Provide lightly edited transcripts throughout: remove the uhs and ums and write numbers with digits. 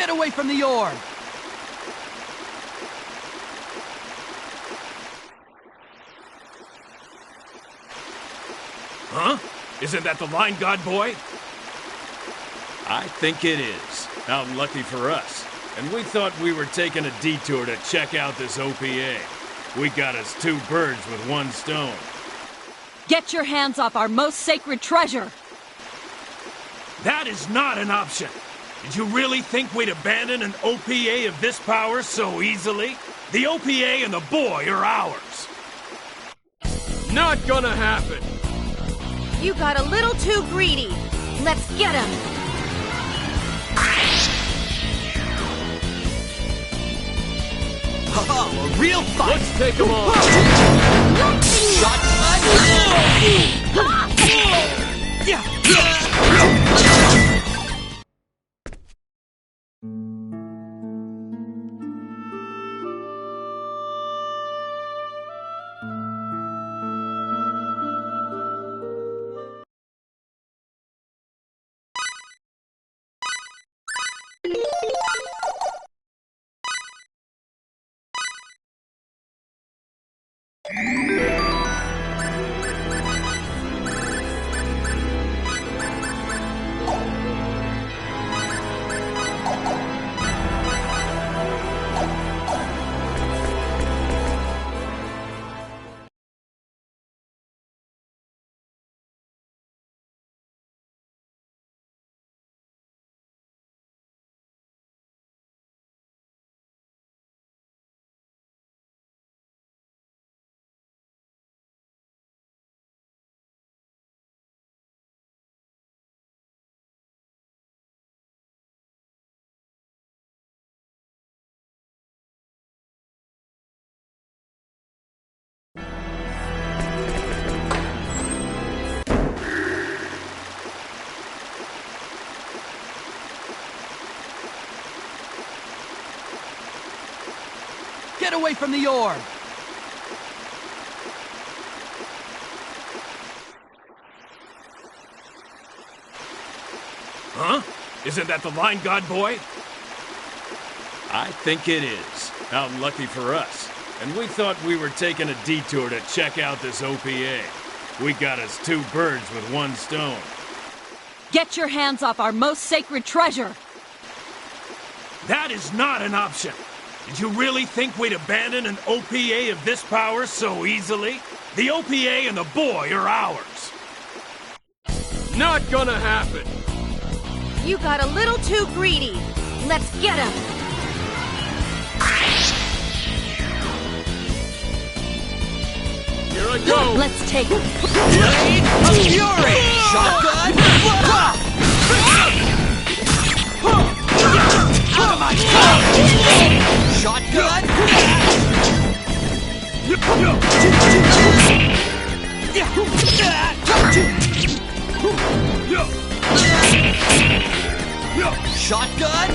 Get away from the orb! Huh? Isn't that the line god boy? I think it is. How lucky for us. And we thought we were taking a detour to check out this OPA. We got us 2 birds with 1 stone. Get your hands off our most sacred treasure! That is not an option. Did you really think we'd abandon an OPA of this power so easily? The OPA and the boy are ours. Not gonna happen! You got a little too greedy. Let's get him! Oh, a real fight! Let's take them on! Get away from the orb! Huh? Isn't that the line god boy? I think it is. How lucky for us. And we thought we were taking a detour to check out this OPA. We got us 2 birds with 1 stone. Get your hands off our most sacred treasure! That is not an option. Did you really think we'd abandon an OPA of this power so easily? The OPA and the boy are ours. Not gonna happen! You got a little too greedy. Let's get him! Here I go! Let's take him! Blade of Fury! Shotgun! Out of my sight! Shotgun! Shotgun!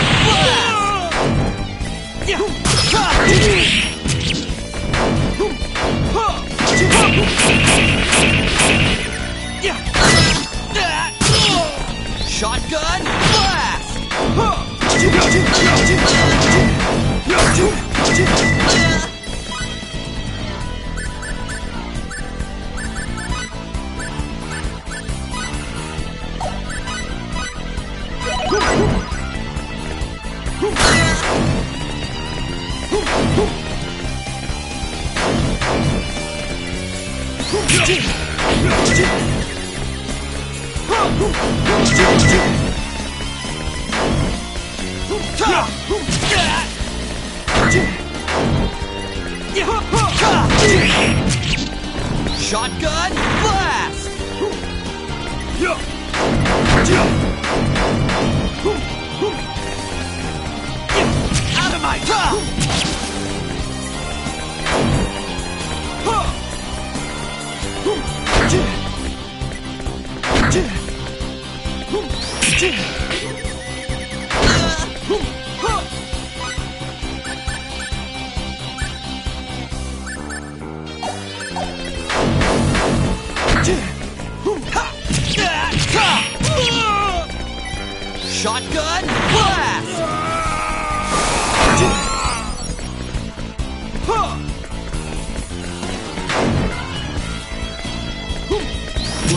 Shotgun blast! Shotgun blast! Out of my Shotgun blast!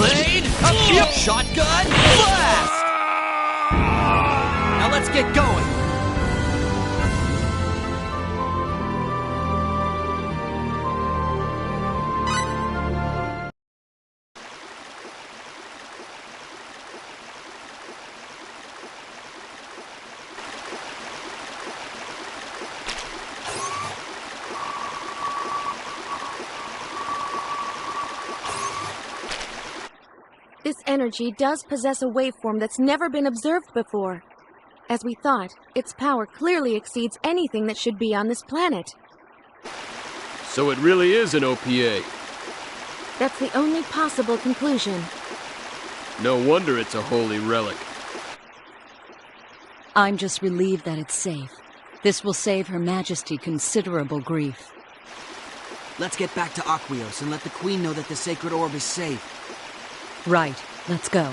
Blade, shotgun, blast! Now let's get going. This energy does possess a waveform that's never been observed before. As we thought, its power clearly exceeds anything that should be on this planet. So it really is an OPA. That's the only possible conclusion. No wonder it's a holy relic. I'm just relieved that it's safe. This will save Her Majesty considerable grief. Let's get back to Aquios and let the Queen know that the sacred orb is safe. Right, let's go.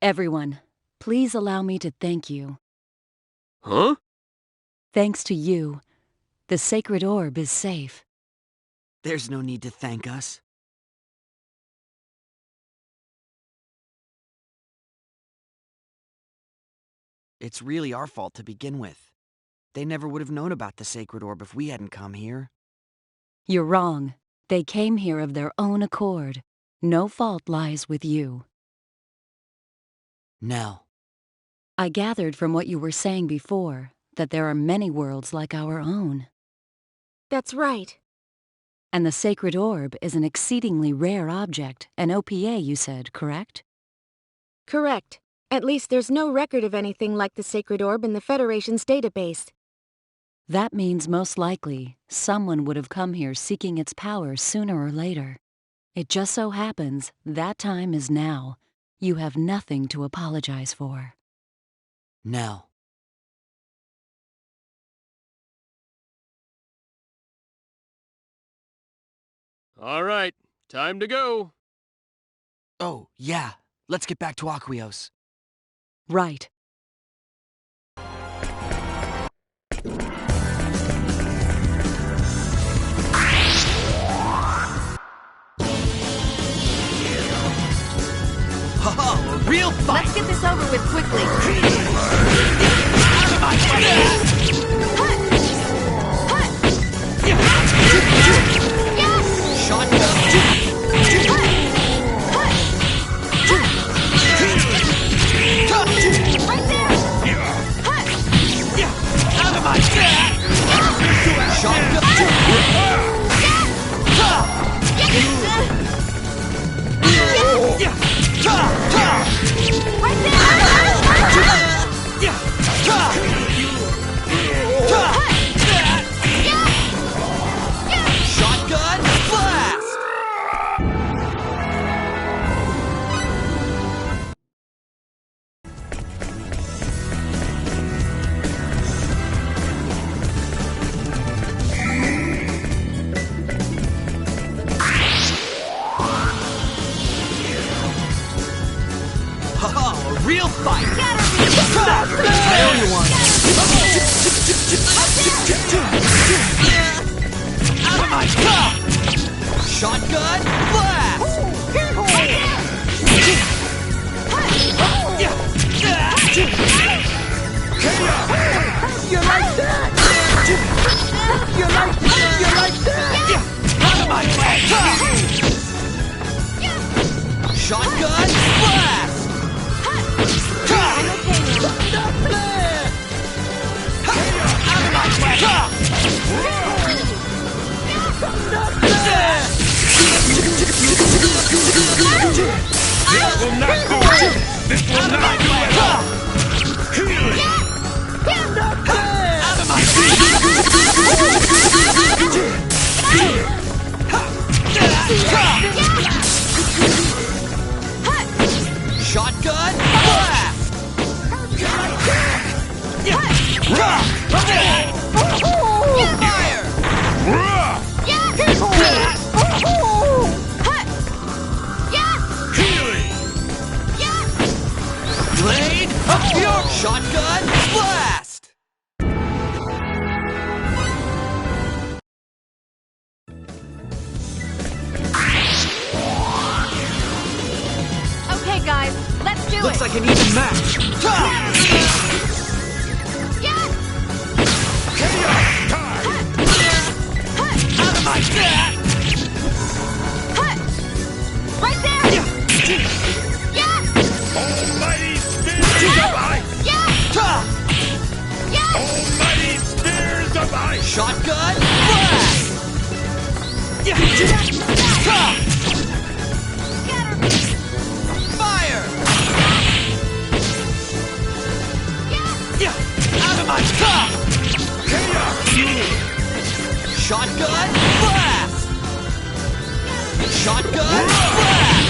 Everyone, please allow me to thank you. Huh? Thanks to you, the sacred orb is safe. There's no need to thank us. It's really our fault to begin with. They never would have known about the sacred orb if we hadn't come here. You're wrong. They came here of their own accord. No fault lies with you. Nell. I gathered from what you were saying before that there are many worlds like our own. That's right. And the sacred orb is an exceedingly rare object, an OPA, you said, correct? Correct. At least there's no record of anything like the sacred orb in the Federation's database. That means most likely someone would have come here seeking its power sooner or later. It just so happens that time is now. You have nothing to apologize for. Nell. All right, time to go. Oh, yeah. Let's get back to Aquios. Right. Haha, a real fight! Let's get this over with quickly. Out of my way! Shotgun! Right there! Out of my shotgun! Right there! Shotgun blast! Haha, a real fight! I owe you one! Out of my cup! Shotgun blast! You like that? You like that? Out of my way! Shotgun blast! Out of my way! This will not do it! This will not do it! Out of my shotgun blast! Fire! Blade of pure shotgun blast! Okay, guys, let's do Looks it! like an even match. Out of my back! Right there! Almighty spears of ice! Almighty spears of ice! Shotgun blast! Fire! Out of my cup! Shotgun blast! Shotgun blast!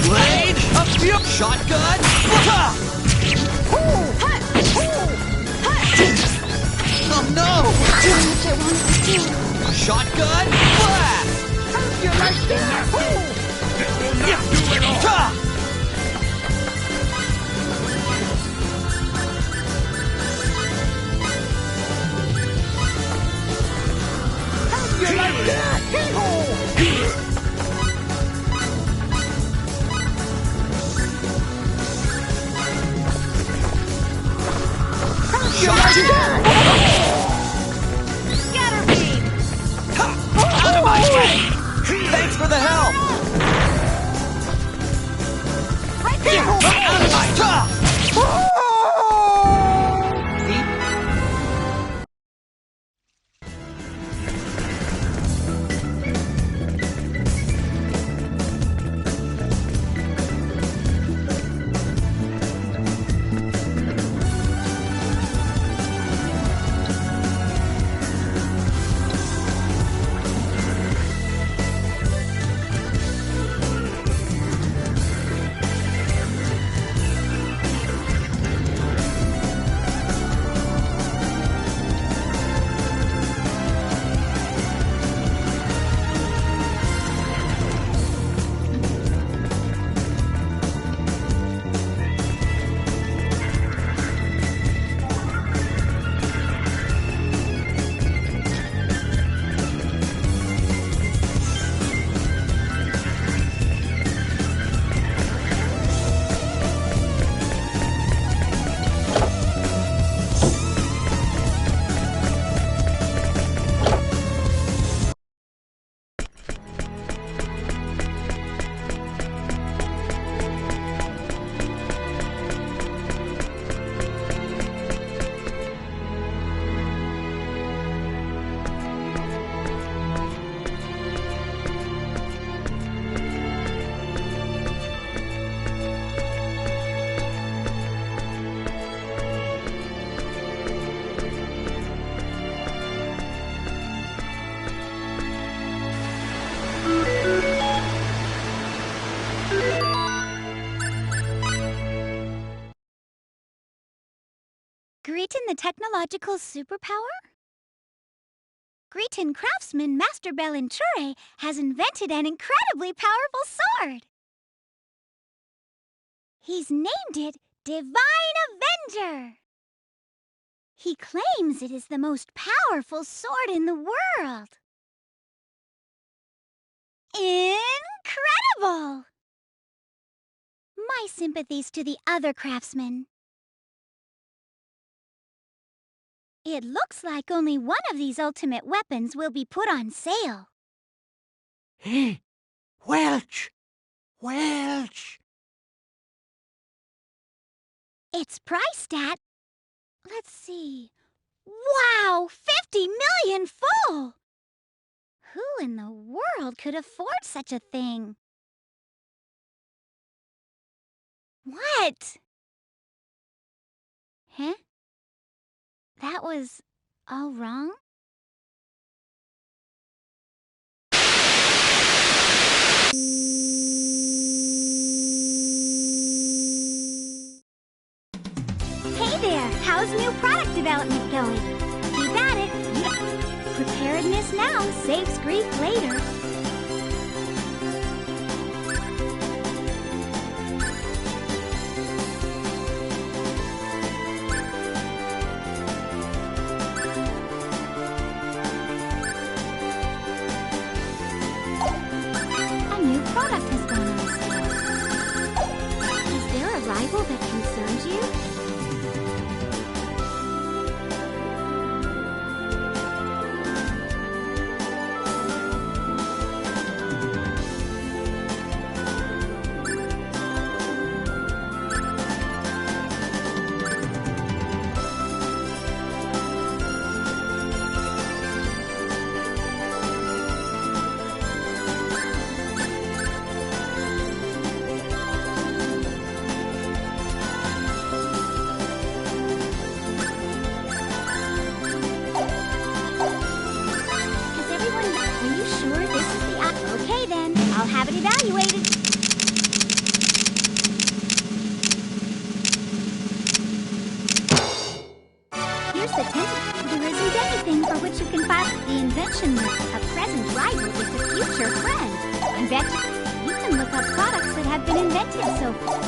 Blade! Shotgun! Oh no! Shotgun! Blast! You like that? This will not do it all. You like that? Scatter beam! Out of my way! Thanks for the help! Right there! Out of my... Greetin the technological superpower? Greetin craftsman Master Belinture has invented an incredibly powerful sword. He's named it Divine Avenger. He claims it is the most powerful sword in the world. Incredible! My sympathies to the other craftsmen. It looks like only one of these ultimate weapons will be put on sale. Welch! Welch! It's priced at... Let's see... Wow! 50 million full! Who in the world could afford such a thing? What? Huh? That was all wrong? Hey there! How's new product development going? Keep at it! Preparedness now saves grief later. A new product has gone on sale. Is there a rival that concerns you? I'll have it evaluated. Here's the tentative. There isn't anything for which you can file the invention with a present rival is a future friend. Invention. You can look up products that have been invented so far.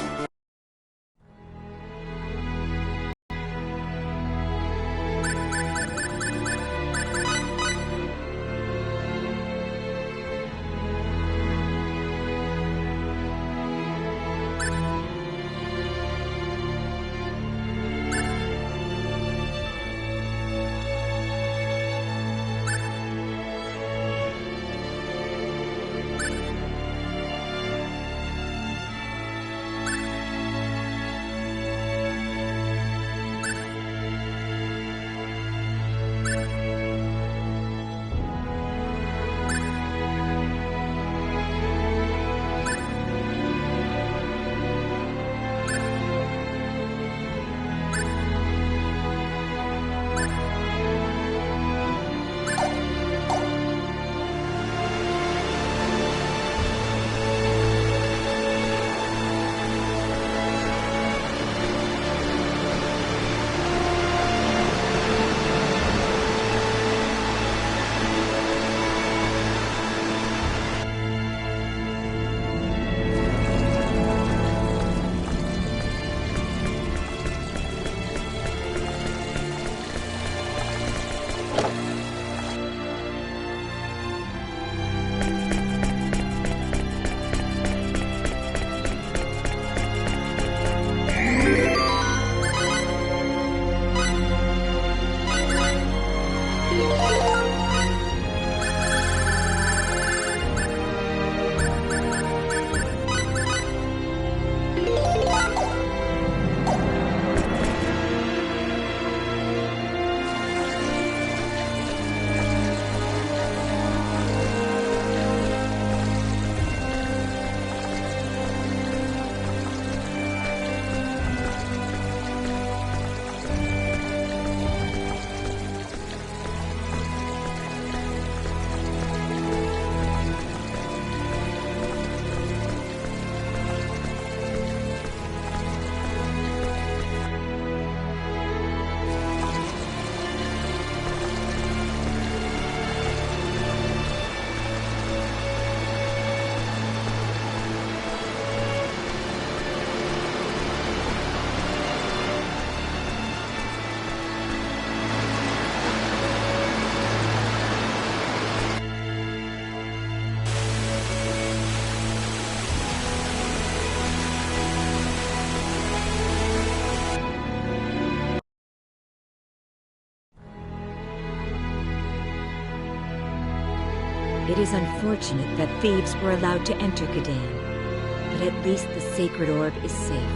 It is unfortunate that thieves were allowed to enter Kadan, but at least the sacred orb is safe.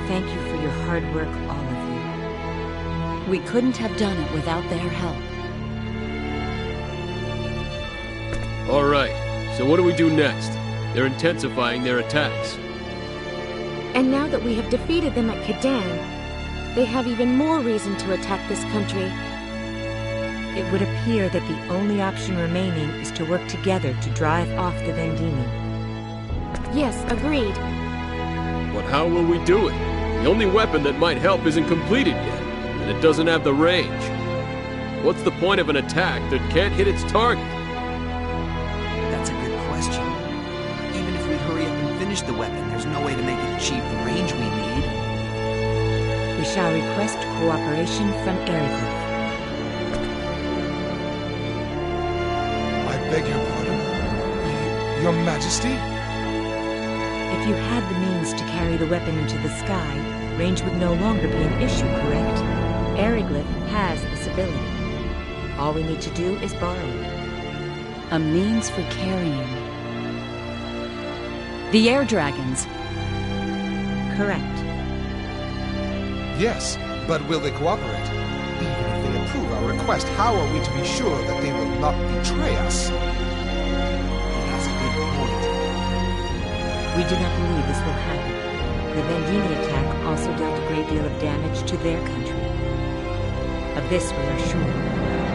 Thank you for your hard work, all of you. We couldn't have done it without their help. All right, so what do we do next? They're intensifying their attacks. And now that we have defeated them at Kadan, they have even more reason to attack this country. It would appear that the only option remaining is to work together to drive off the Vendini. Yes, agreed. But how will we do it? The only weapon that might help isn't completed yet, and it doesn't have the range. What's the point of an attack that can't hit its target? That's a good question. Even if we hurry up and finish the weapon, there's no way to make it achieve the range we need. We shall request cooperation from Ericliffe. I beg your pardon? Your Majesty? If you had the means to carry the weapon into the sky, range would no longer be an issue, correct? Ericliffe has this ability. All we need to do is borrow it. A means for carrying. The air dragons. Correct. Yes, but will they cooperate? Even if they approve our request, how are we to be sure that they will not betray us? He has a good point. We do not believe this will happen. The Vendini attack also dealt a great deal of damage to their country. Of this we are sure.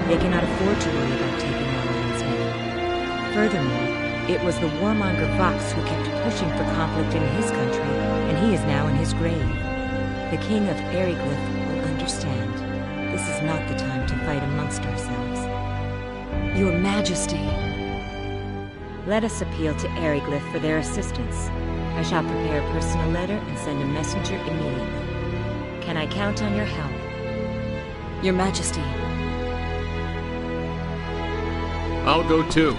They cannot afford to worry about taking our landsmen. Furthermore, It was the warmonger Vox who kept pushing for conflict in his country, and he is now in his grave. The king of Eriglyph will understand. This is not the time to fight amongst ourselves. Your Majesty. Let us appeal to Eriglyph for their assistance. I shall prepare a personal letter and send a messenger immediately. Can I count on your help? Your Majesty. I'll go too.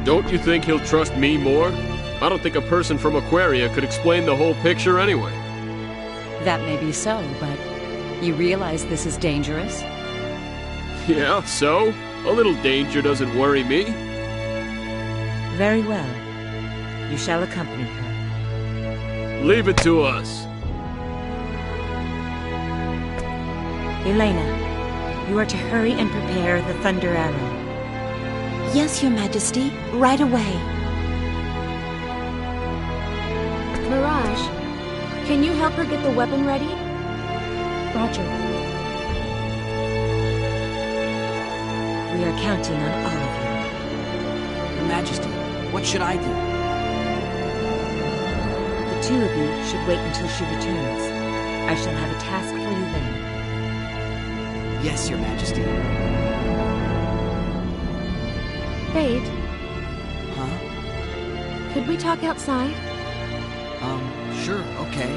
Don't you think he'll trust me more? I don't think a person from Aquaria could explain the whole picture anyway. That may be so, but you realize this is dangerous? Yeah, so? A little danger doesn't worry me. Very well. You shall accompany her. Leave it to us. Elena, you are to hurry and prepare the Thunder Arrow. Yes, Your Majesty. Right away. Mirage, can you help her get the weapon ready? Roger. We are counting on all of you. Your Majesty, what should I do? The two of you should wait until she returns. I shall have a task for you then. Yes, Your Majesty. Fate, Huh? could we talk outside? Sure, okay.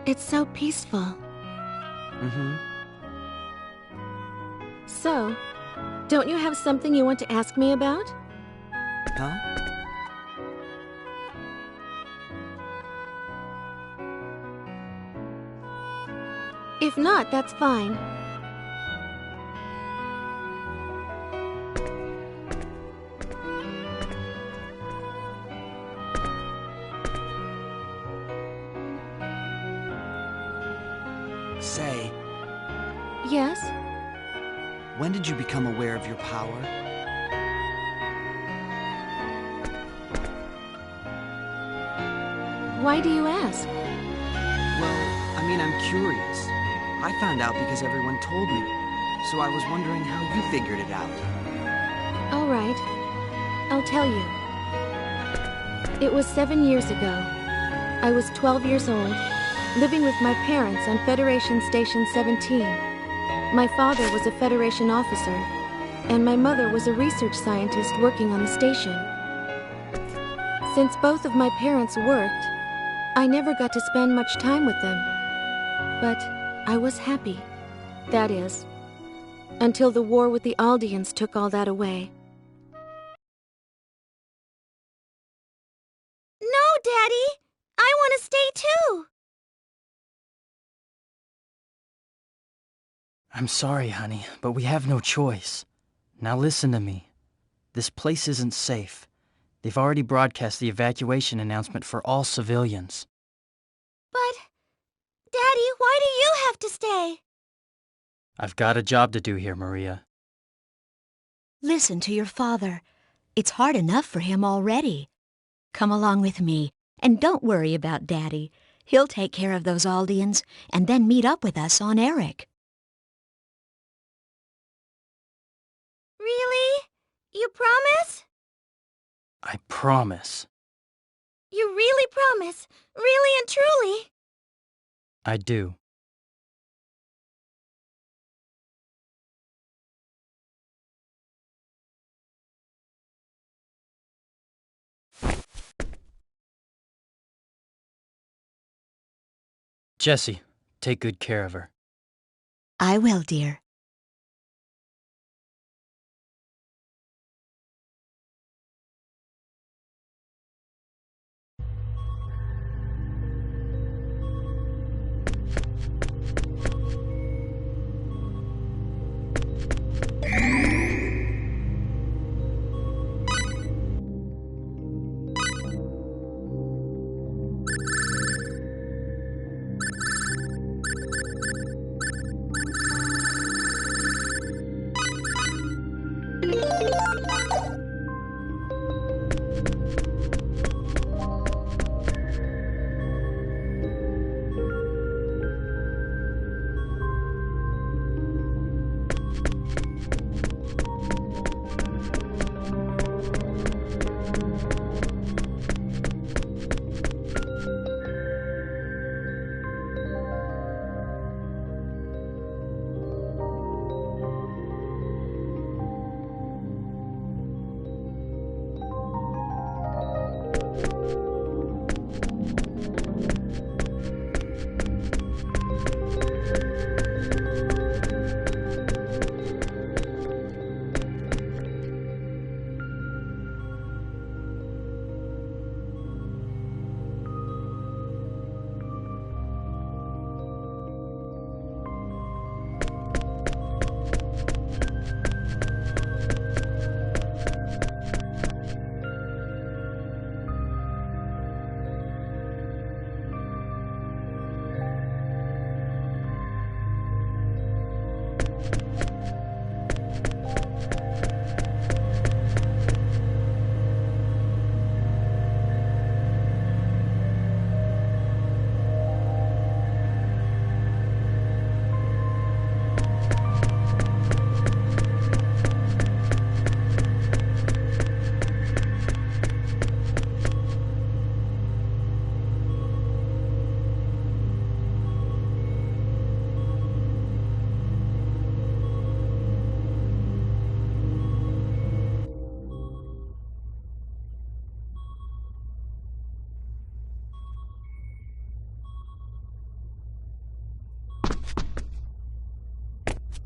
It's so peaceful. Mm-hmm. So, don't you have something you want to ask me about? Huh? If not, that's fine. Say, Yes? when did you become aware of your power? Why do you ask? Well, I mean, I'm curious. I found out because everyone told me, so I was wondering how you figured it out. All right. I'll tell you. It was 7 years ago. I was 12 years old, living with my parents on Federation Station 17. My father was a Federation officer, and my mother was a research scientist working on the station. Since both of my parents worked, I never got to spend much time with them. But I was happy. That is, until the war with the Aldeans took all that away. No, Daddy! I want to stay too! I'm sorry, honey, but we have no choice. Now listen to me. This place isn't safe. They've already broadcast the evacuation announcement for all civilians. But, Daddy, why do you have to stay? I've got a job to do here, Maria. Listen to your father. It's hard enough for him already. Come along with me, and don't worry about Daddy. He'll take care of those Aldeans, and then meet up with us on Eric. Really? You promise? I promise. You really promise? Really and truly? I do. Jessie, take good care of her. I will, dear.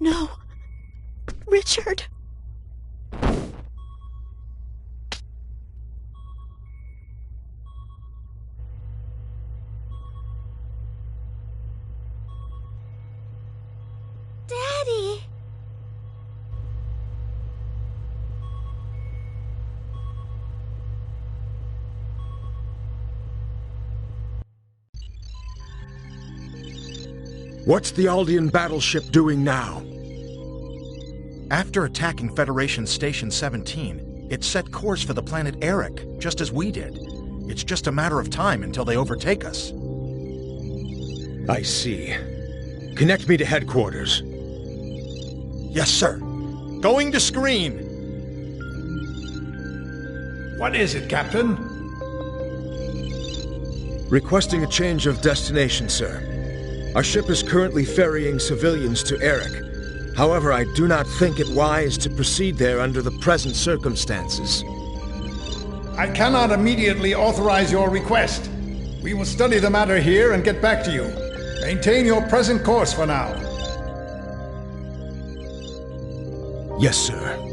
No. Richard. Daddy! What's the Aldean battleship doing now? After attacking Federation Station 17, it set course for the planet Eric, just as we did. It's just a matter of time until they overtake us. I see. Connect me to headquarters. Yes, sir. Going to screen. What is it, Captain? Requesting a change of destination, sir. Our ship is currently ferrying civilians to Eric. However, I do not think it wise to proceed there under the present circumstances. I cannot immediately authorize your request. We will study the matter here and get back to you. Maintain your present course for now. Yes, sir.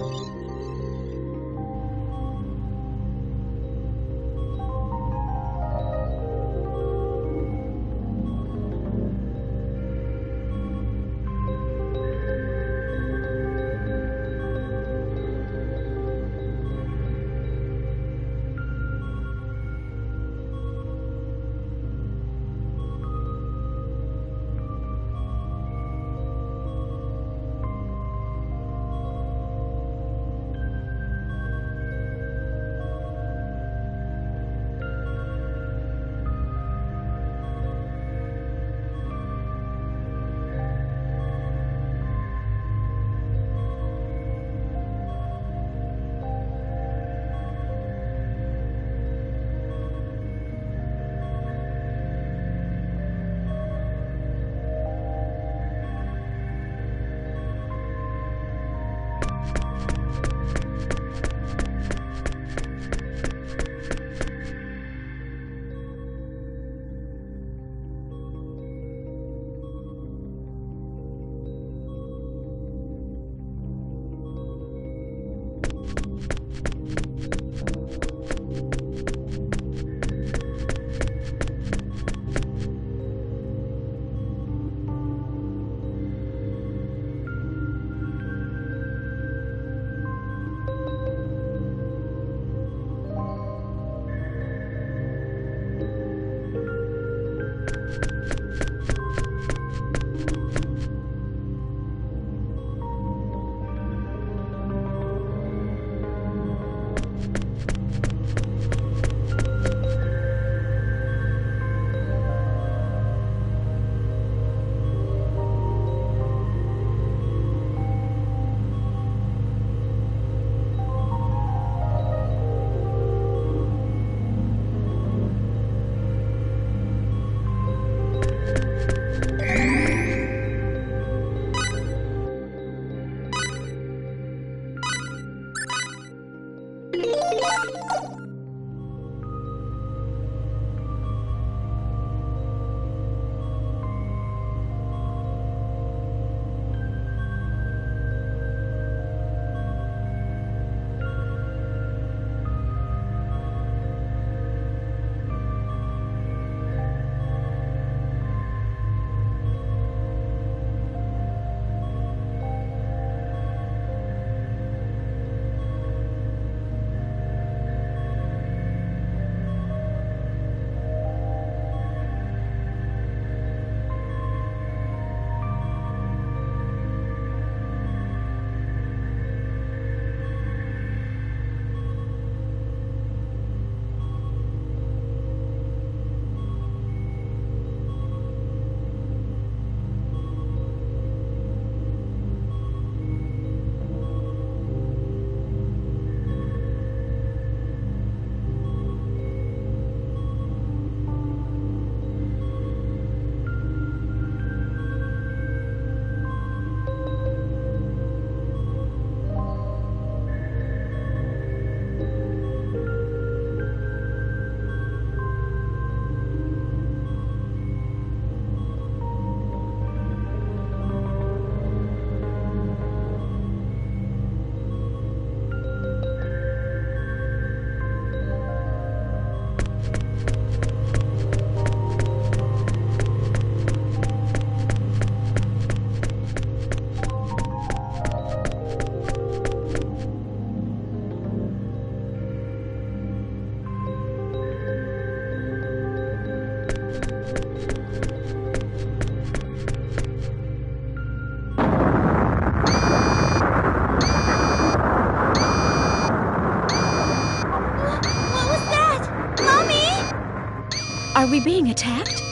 we being attacked?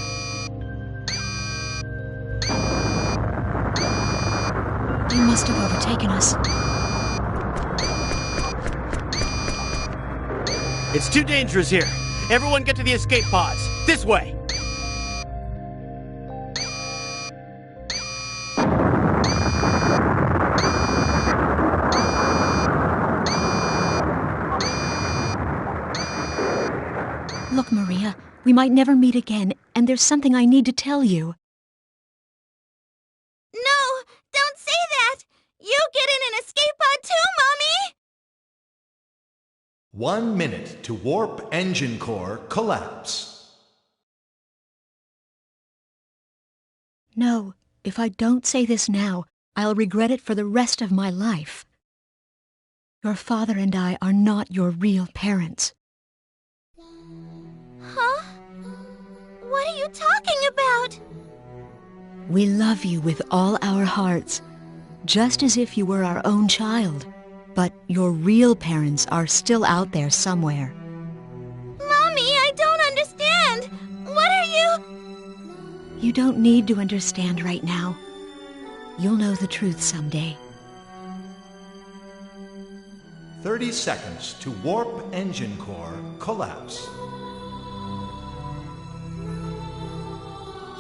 They must have overtaken us. It's too dangerous here. Everyone get to the escape pods. This way. Look, Maria, we might never meet again, and there's something I need to tell you. No, don't say that! You get in an escape pod too, Mommy! 1 minute to warp engine core collapse. No, if I don't say this now, I'll regret it for the rest of my life. Your father and I are not your real parents. Huh? What are you talking about? We love you with all our hearts, just as if you were our own child. But your real parents are still out there somewhere. Mommy, I don't understand! What are you... You don't need to understand right now. You'll know the truth someday. 30 seconds to warp engine core collapse.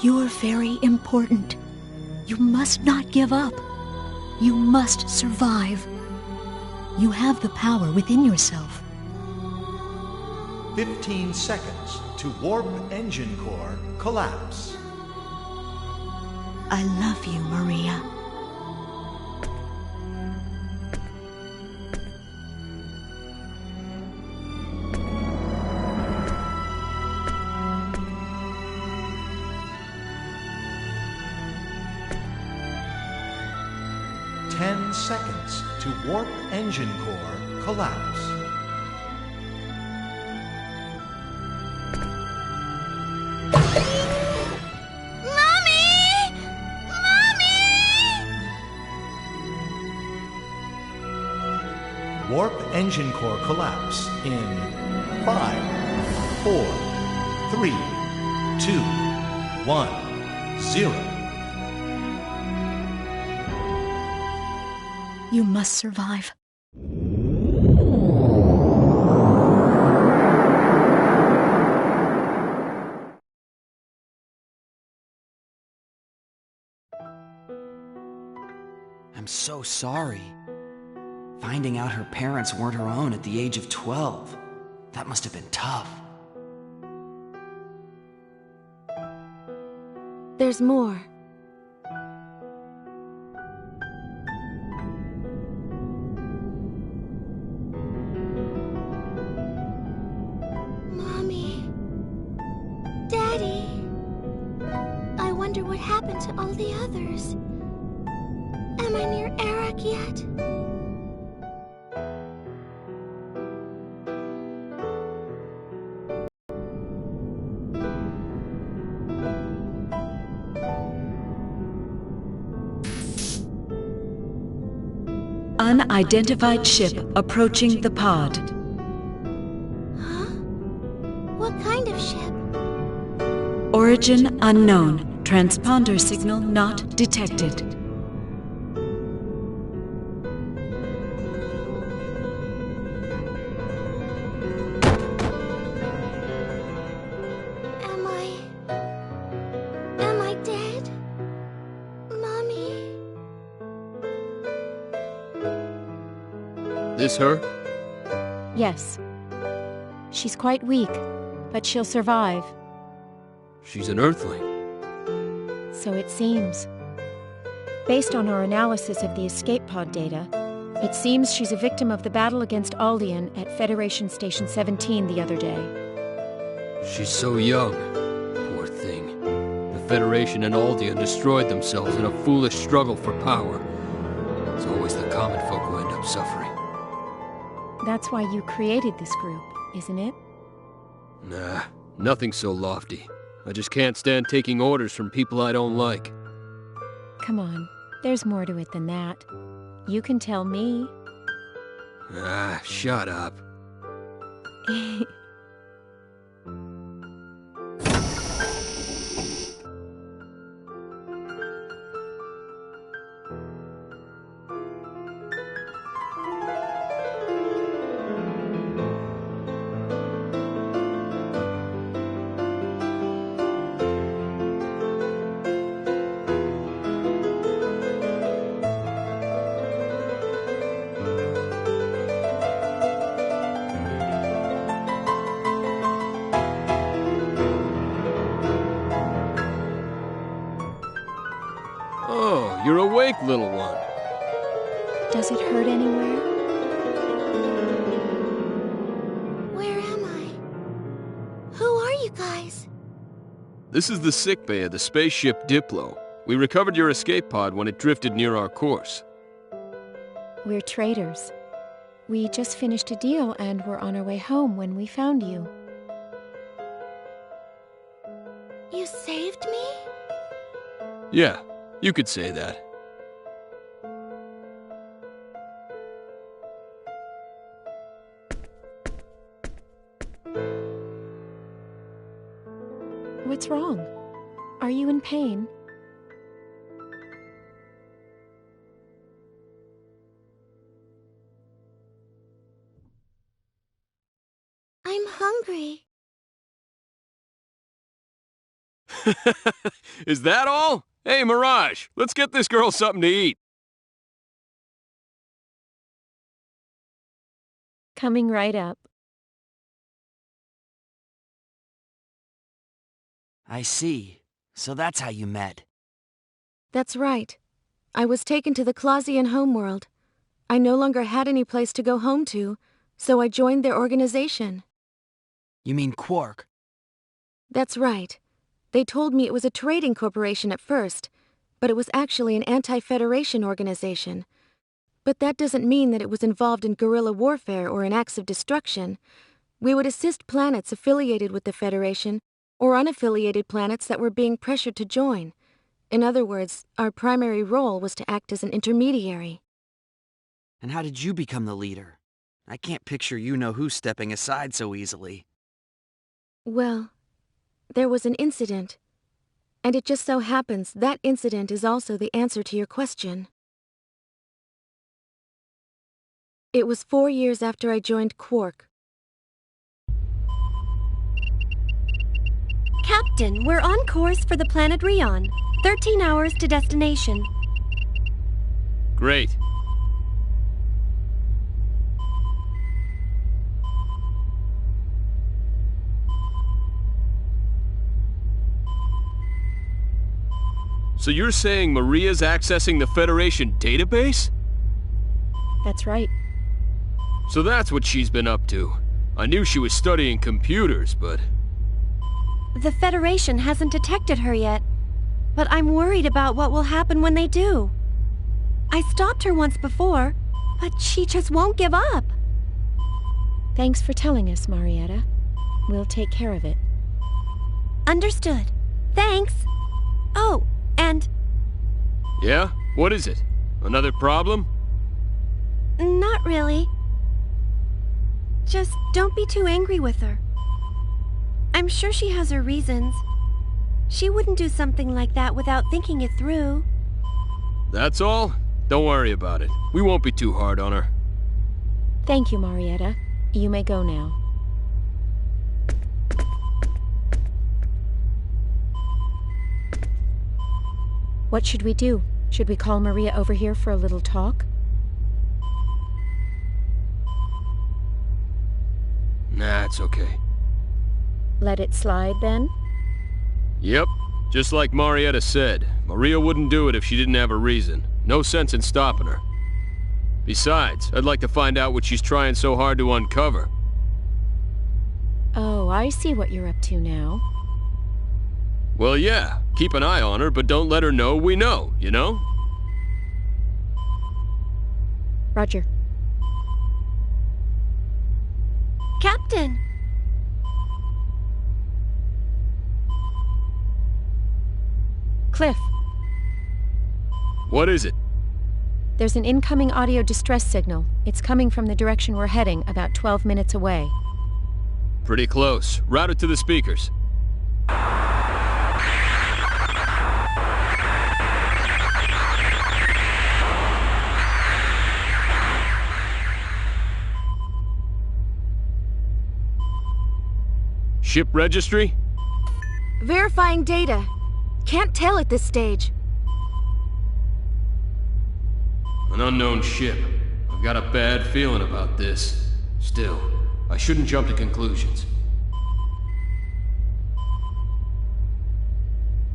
You're very important. You must not give up. You must survive. You have the power within yourself. 15 seconds to warp engine core collapse. I love you, Maria. Seconds to warp engine core collapse. Mommy! Mommy! Warp engine core collapse in 5, 4, 3, 2, 1, 0. You must survive. I'm so sorry. Finding out her parents weren't her own at the age of 12. That must have been tough. There's more. Mommy. Daddy. I wonder what happened to all the others. Am I near Eric yet? Unidentified ship approaching the pod. Huh? What kind of ship? Origin unknown. Transponder signal not detected. Am I dead? Mommy? This her? Yes. She's quite weak, but she'll survive. She's an Earthling. So it seems. Based on our analysis of the escape pod data, it seems she's a victim of the battle against Aldean at Federation Station 17 the other day. She's so young. Poor thing. The Federation and Aldean destroyed themselves in a foolish struggle for power. It's always the common folk who end up suffering. That's why you created this group, isn't it? Nah, nothing so lofty. I just can't stand taking orders from people I don't like. Come on, there's more to it than that. You can tell me. Ah, shut up. little one. Does it hurt anywhere? Where am I? Who are you guys? This is the sickbay of the spaceship Diplo. We recovered your escape pod when it drifted near our course. We're traders. We just finished a deal and were on our way home when we found you. You saved me? Yeah, you could say that. What's wrong? Are you in pain? I'm hungry. Is that all? Hey, Mirage, let's get this girl something to eat. Coming right up. I see. So that's how you met. That's right. I was taken to the Clausian homeworld. I no longer had any place to go home to, so I joined their organization. You mean Quark? That's right. They told me it was a trading corporation at first, but it was actually an anti-Federation organization. But that doesn't mean that it was involved in guerrilla warfare or in acts of destruction. We would assist planets affiliated with the Federation or unaffiliated planets that were being pressured to join. In other words, our primary role was to act as an intermediary. And how did you become the leader? I can't picture you-know-who stepping aside so easily. Well, there was an incident. And it just so happens that incident is also the answer to your question. It was 4 years after I joined Quark. Captain, we're on course for the planet Rion. 13 hours to destination. Great. So you're saying Maria's accessing the Federation database? That's right. So that's what she's been up to. I knew she was studying computers, but... The Federation hasn't detected her yet, but I'm worried about what will happen when they do. I stopped her once before, but she just won't give up. Thanks for telling us, Marietta. We'll take care of it. Understood. Thanks. Oh, and... Yeah? What is it? Another problem? Not really. Just don't be too angry with her. I'm sure she has her reasons. She wouldn't do something like that without thinking it through. That's all? Don't worry about it. We won't be too hard on her. Thank you, Marietta. You may go now. What should we do? Should we call Maria over here for a little talk? Nah, it's okay. Let it slide, then? Yep. Just like Marietta said, Maria wouldn't do it if she didn't have a reason. No sense in stopping her. Besides, I'd like to find out what she's trying so hard to uncover. Oh, I see what you're up to now. Well, yeah. Keep an eye on her, but don't let her know we know, you know? Roger. Captain! Cliff. What is it? There's an incoming audio distress signal. It's coming from the direction we're heading, about 12 minutes away. Pretty close. Route it to the speakers. Ship registry? Verifying data. Can't tell at this stage. An unknown ship. I've got a bad feeling about this. Still, I shouldn't jump to conclusions.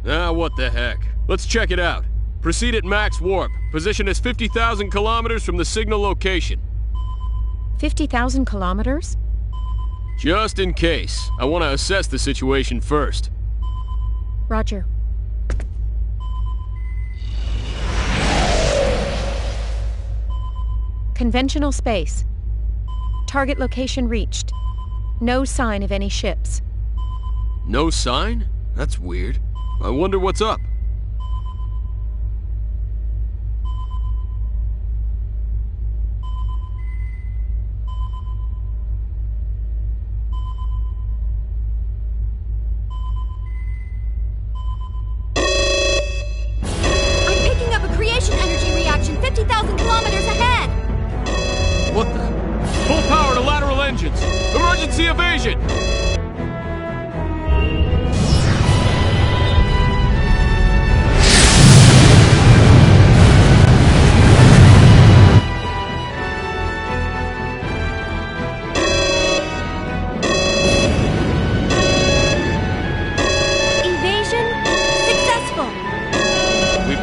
Ah, what the heck. Let's check it out. Proceed at max warp. Position is 50,000 kilometers from the signal location. 50,000 kilometers? Just in case. I want to assess the situation first. Roger. Conventional space. Target location reached. No sign of any ships. No sign? That's weird. I wonder what's up. I'm picking up a creation energy reaction 50,000 kilometers ahead! What the? Full power to lateral engines! Emergency evasion!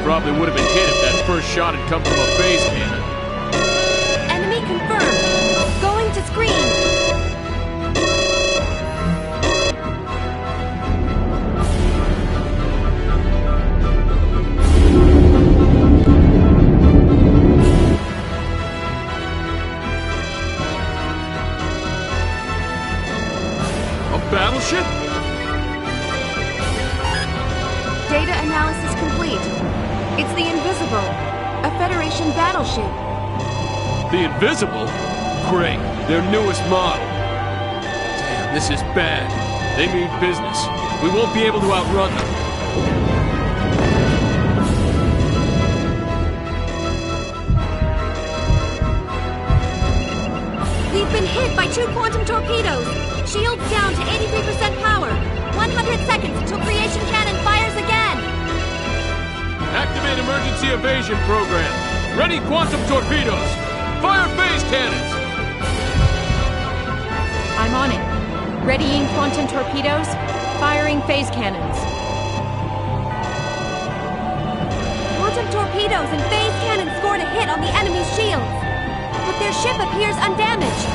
Probably would have been hit if that first shot had come from a phase cannon. Enemy confirmed. Going to screen. A battleship? Data analysis complete. It's the Invincible, a Federation battleship. The Invincible? Great, their newest model. Damn, this is bad. They mean business. We won't be able to outrun them. We've been hit by 2 quantum torpedoes. Shields down to 83% power. 100 seconds until creation cannon fires again. Activate emergency evasion program. Ready quantum torpedoes. Fire phase cannons. I'm on it. Readying quantum torpedoes. Firing phase cannons. Quantum torpedoes and phase cannons scored a hit on the enemy's shields. But their ship appears undamaged.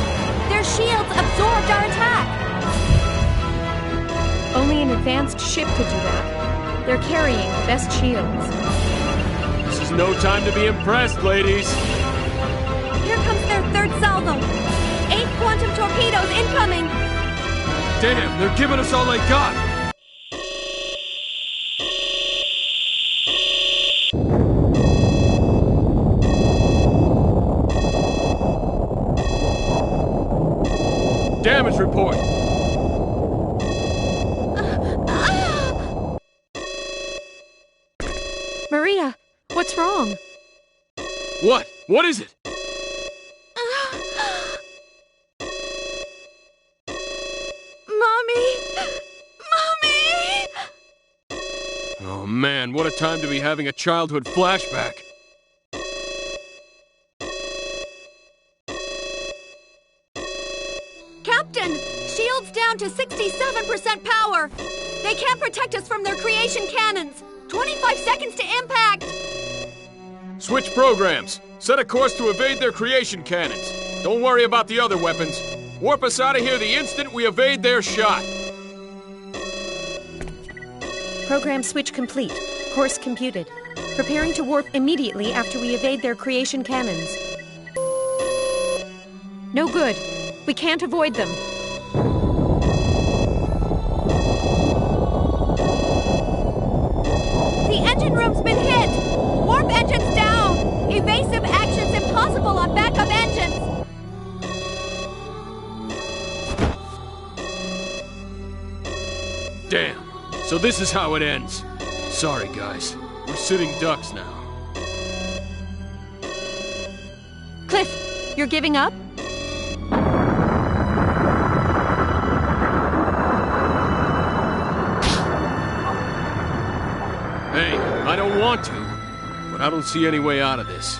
Their shields absorbed our attack. Only an advanced ship could do that. They're carrying the best shields. This is no time to be impressed, ladies. Here comes their third salvo. 8 quantum torpedoes incoming. Damn, they're giving us all they got. Damage report. Maria, what's wrong? What? What is it? Mommy! Mommy! Oh man, what a time to be having a childhood flashback. Captain! Shields down to 67% power! They can't protect us from their creation cannons! 25 seconds to impact! Switch programs. Set a course to evade their creation cannons. Don't worry about the other weapons. Warp us out of here the instant we evade their shot. Program switch complete. Course computed. Preparing to warp immediately after we evade their creation cannons. No good. We can't avoid them. The engine room's been hit! Warp engines down! Evasive actions impossible on backup engines! Damn. So this is how it ends. Sorry, guys. We're sitting ducks now. Cliff, you're giving up? Hey, I don't want to, but I don't see any way out of this.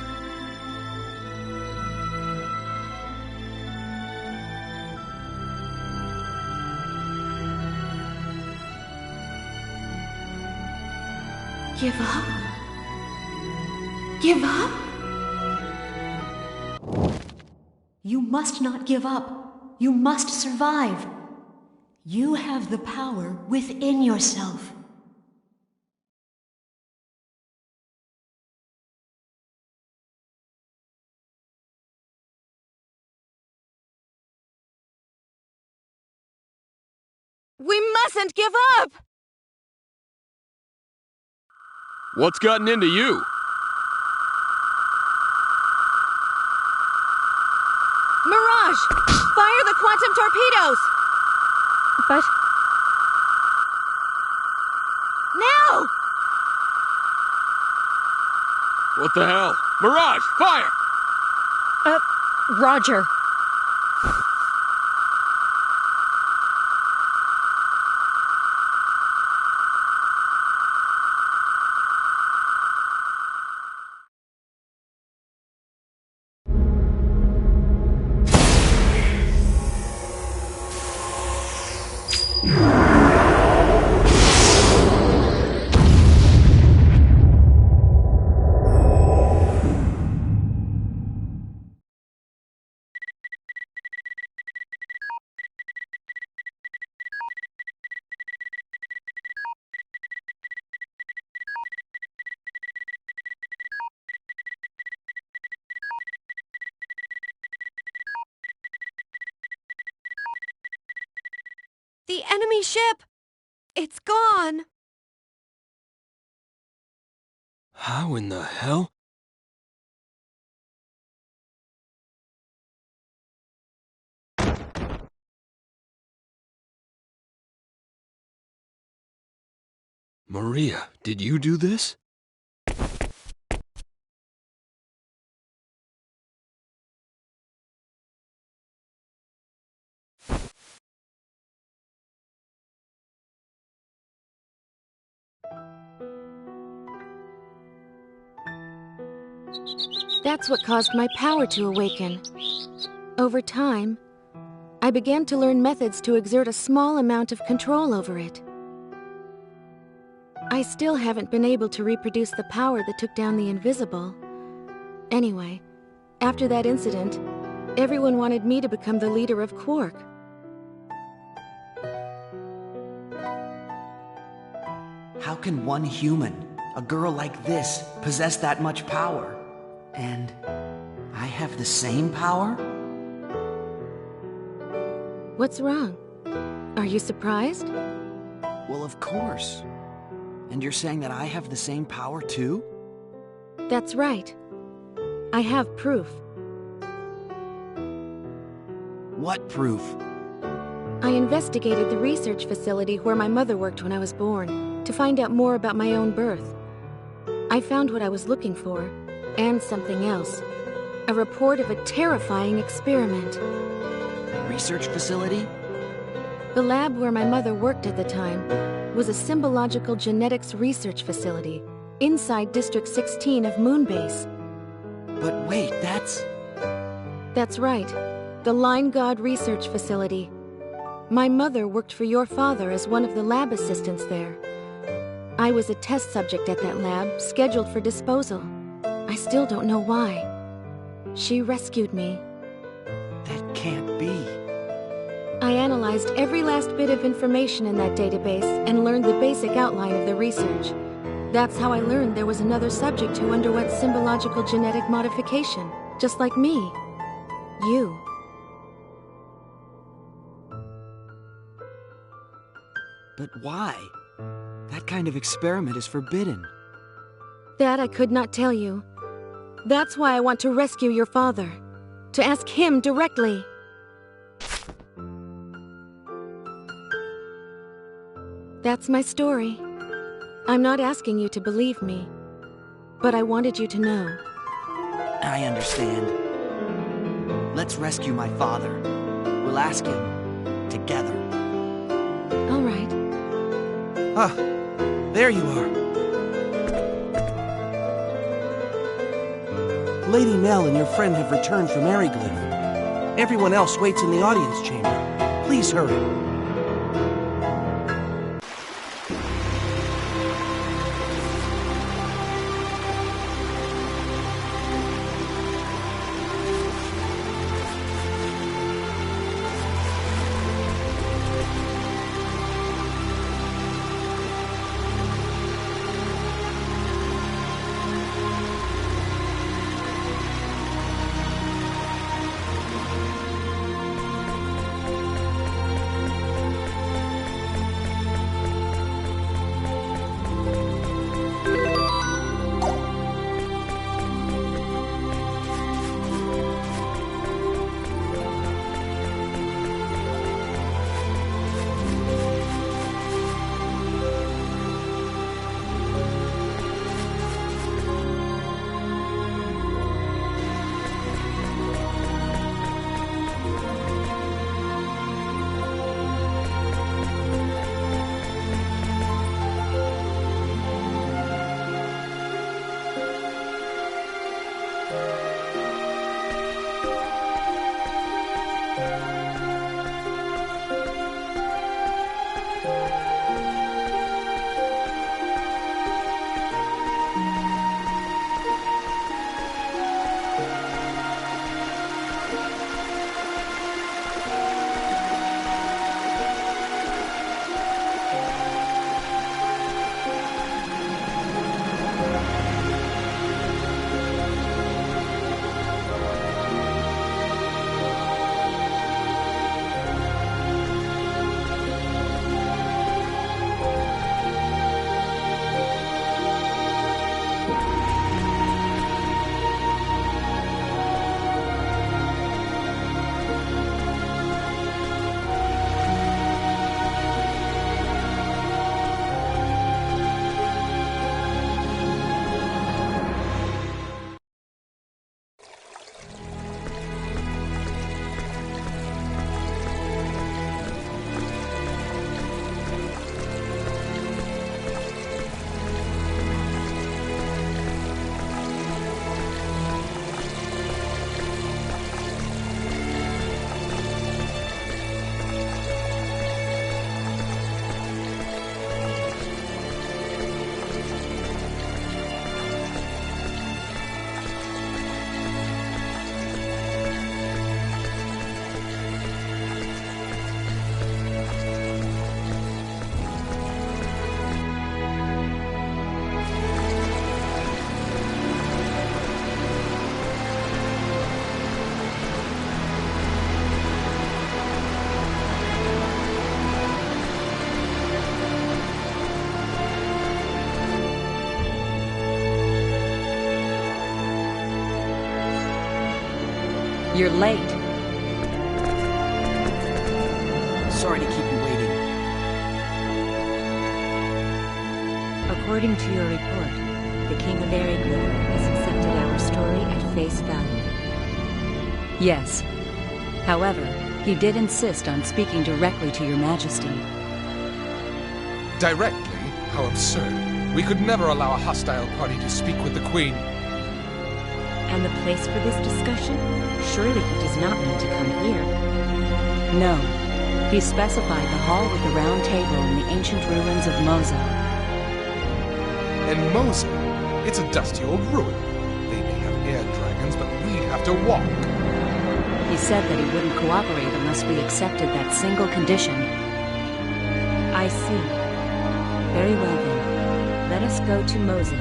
Give up? Give up? You must not give up. You must survive. You have the power within yourself. We mustn't give up! What's gotten into you? Mirage! Fire the quantum torpedoes! But... now! What the hell? Mirage, fire! Roger. The enemy ship! It's gone! How in the hell? Maria, did you do this? That's what caused my power to awaken. Over time, I began to learn methods to exert a small amount of control over it. I still haven't been able to reproduce the power that took down the Invisible. Anyway, after that incident, everyone wanted me to become the leader of Quark. How can one human, a girl like this, possess that much power? And I have the same power? What's wrong? Are you surprised? Well, of course. And you're saying that I have the same power too? That's right. I have proof. What proof? I investigated the research facility where my mother worked when I was born, to find out more about my own birth. I found what I was looking for, and something else. A report of a terrifying experiment. Research facility? The lab where my mother worked at the time was a symbological genetics research facility inside District 16 of Moonbase. But wait, that's... That's right. The Line God Research Facility. My mother worked for your father as one of the lab assistants there. I was a test subject at that lab, scheduled for disposal. I still don't know why. She rescued me. That can't be. I analyzed every last bit of information in that database and learned the basic outline of the research. That's how I learned there was another subject who underwent symbological genetic modification, just like me. You. But why? That kind of experiment is forbidden. That I could not tell you. That's why I want to rescue your father. To ask him directly. That's my story. I'm not asking you to believe me, but I wanted you to know. I understand. Let's rescue my father. We'll ask him together. All right. Ah, there you are. Lady Nell and your friend have returned from Eriglyph. Everyone else waits in the audience chamber. Please hurry. You're late. Sorry to keep you waiting. According to your report, the King of Eriglyph has accepted our story at face value. Yes. However, he did insist on speaking directly to your majesty. Directly? How absurd. We could never allow a hostile party to speak with the Queen. And the place for this discussion? Surely he does not mean to come here. No. He specified the hall with the round table in the ancient ruins of Moza. And Moza? It's a dusty old ruin. They may have air dragons, but we'd have to walk. He said that he wouldn't cooperate unless we accepted that single condition. I see. Very well then. Let us go to Moza.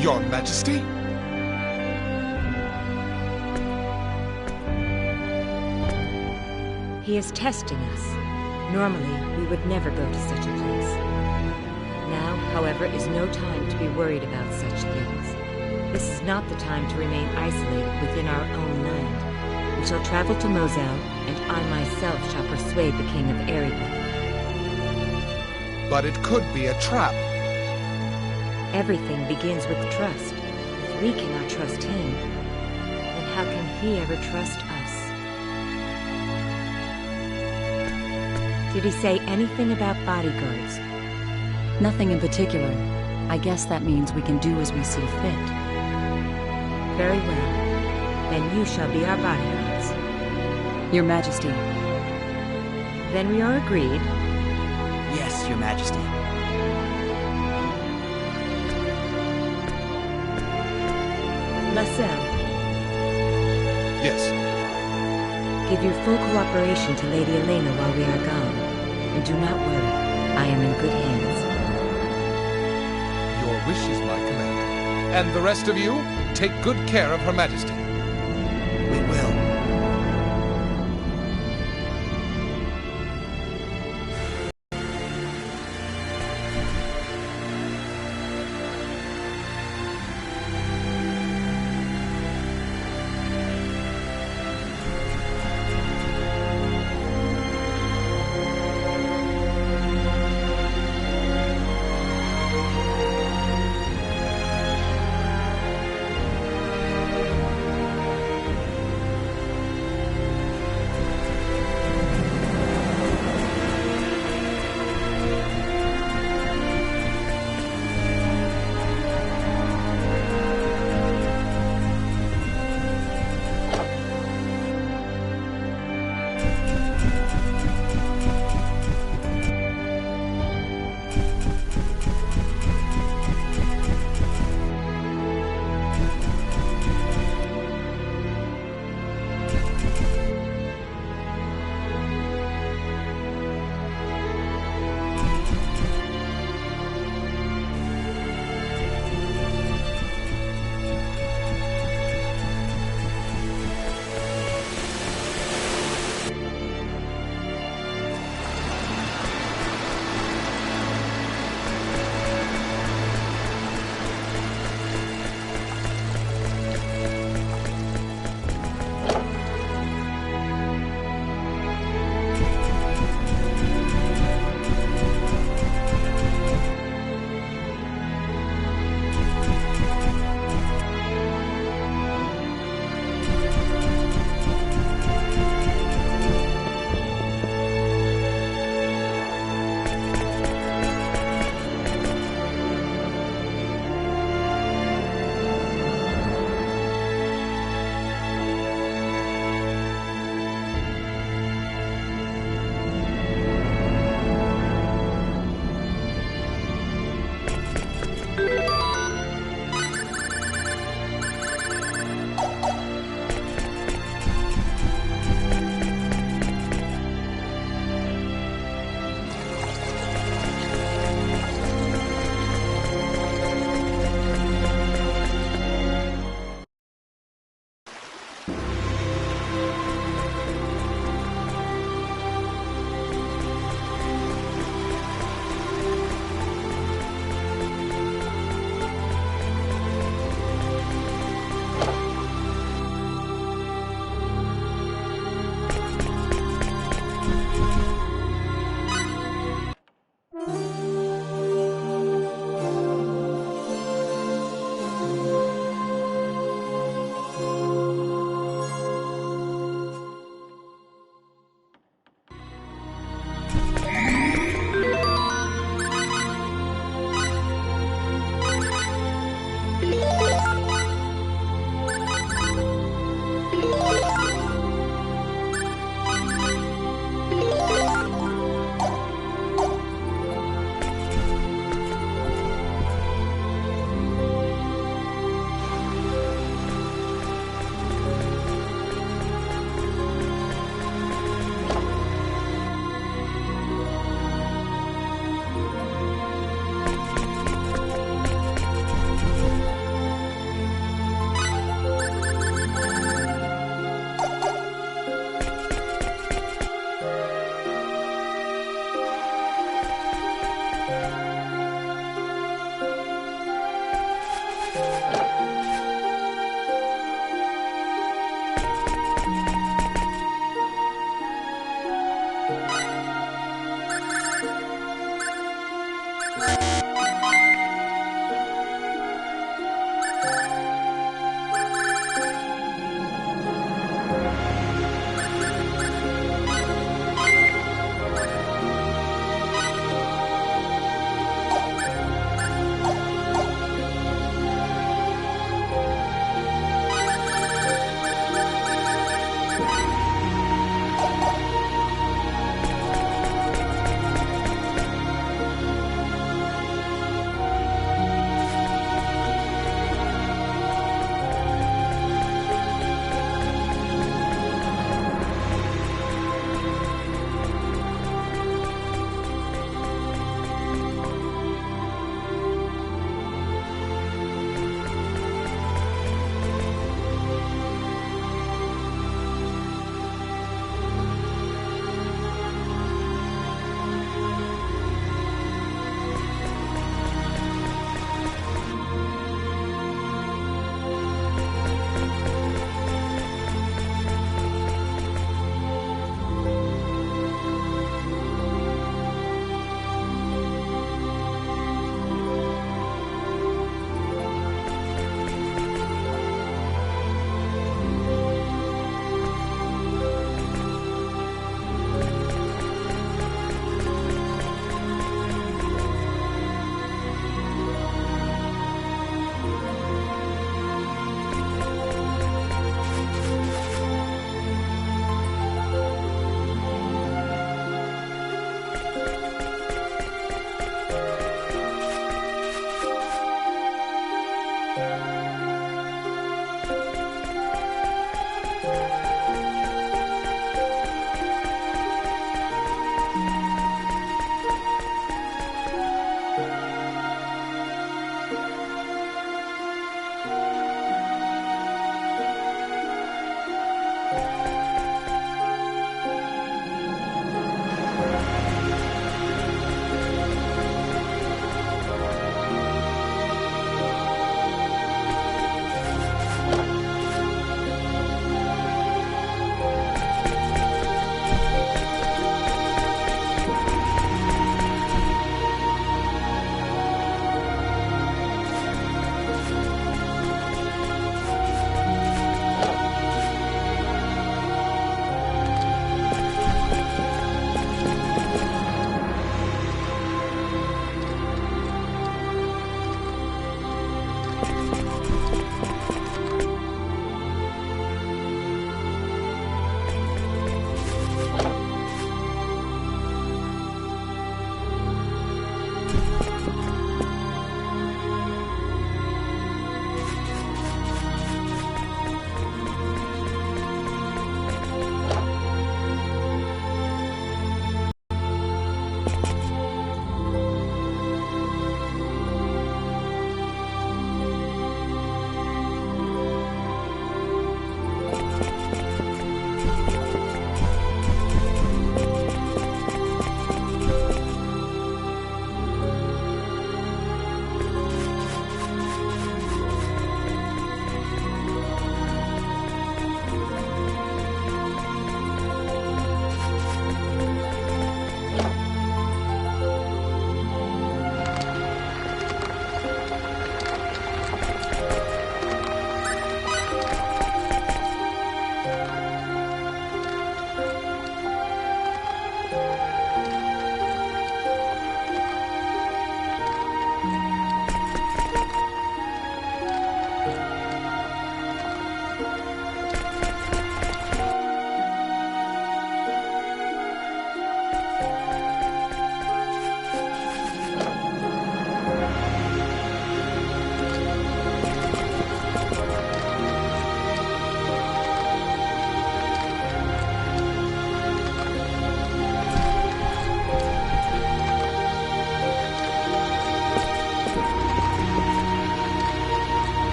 Your Majesty? He is testing us. Normally, we would never go to such a place. Now, however, is no time to be worried about such things. This is not the time to remain isolated within our own land. We shall travel to Mozel, and I myself shall persuade the King of Eriglyph. But it could be a trap. Everything begins with trust. If we cannot trust him, then how can he ever trust us? Did he say anything about bodyguards? Nothing in particular. I guess that means we can do as we see fit. Very well. Then you shall be our bodyguards. Your Majesty. Then we are agreed. Yes, Your Majesty. Lascelles. Yes. Give your full cooperation to Lady Elena while we are gone. And do not worry, I am in good hands. Your wish is my command. And the rest of you, take good care of Her Majesty. We will.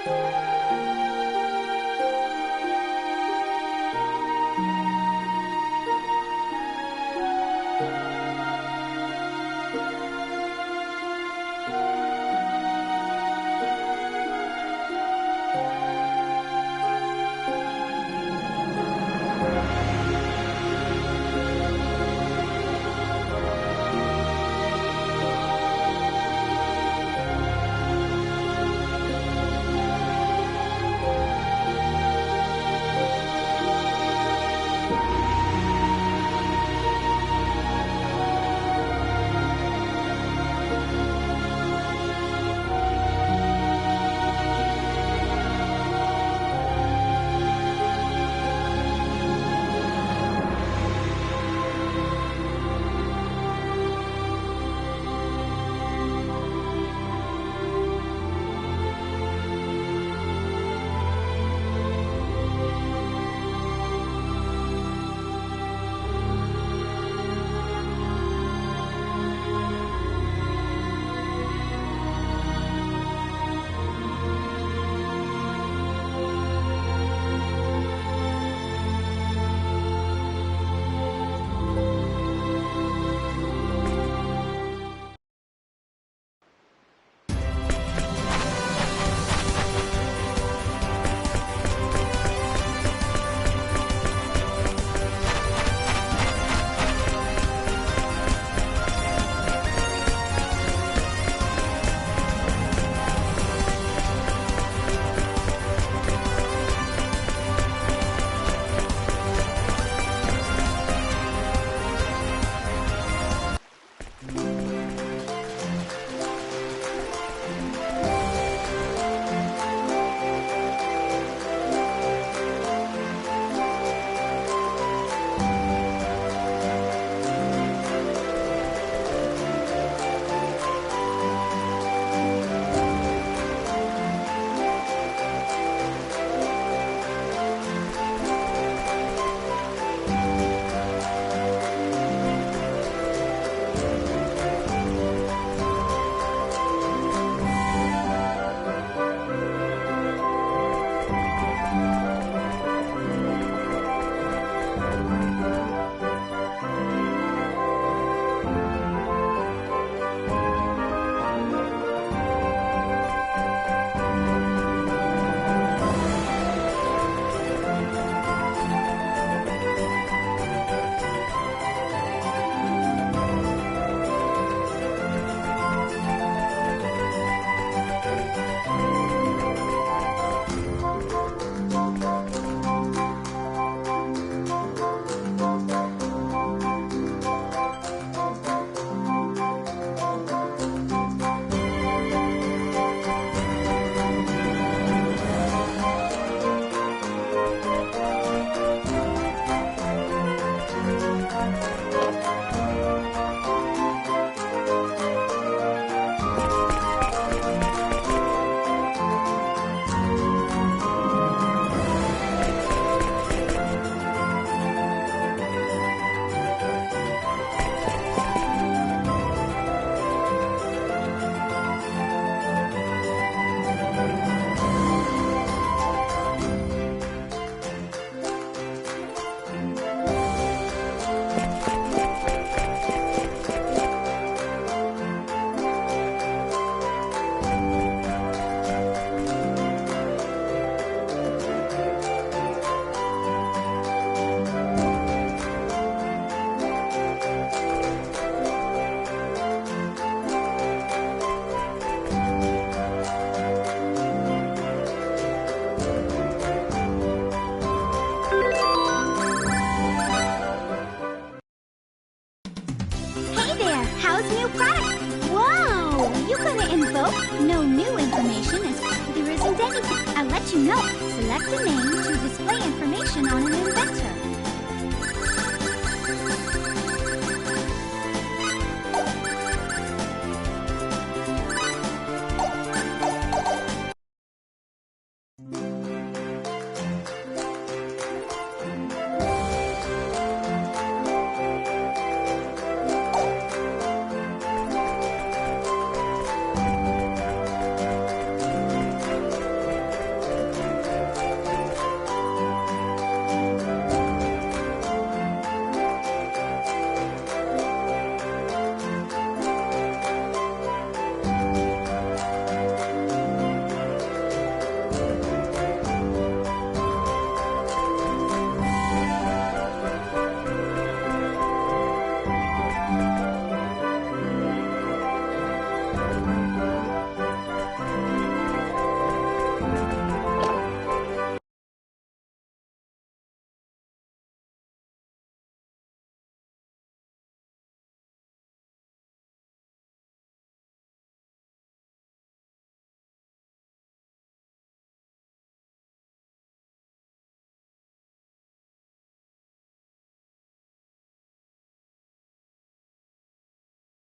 Backlog.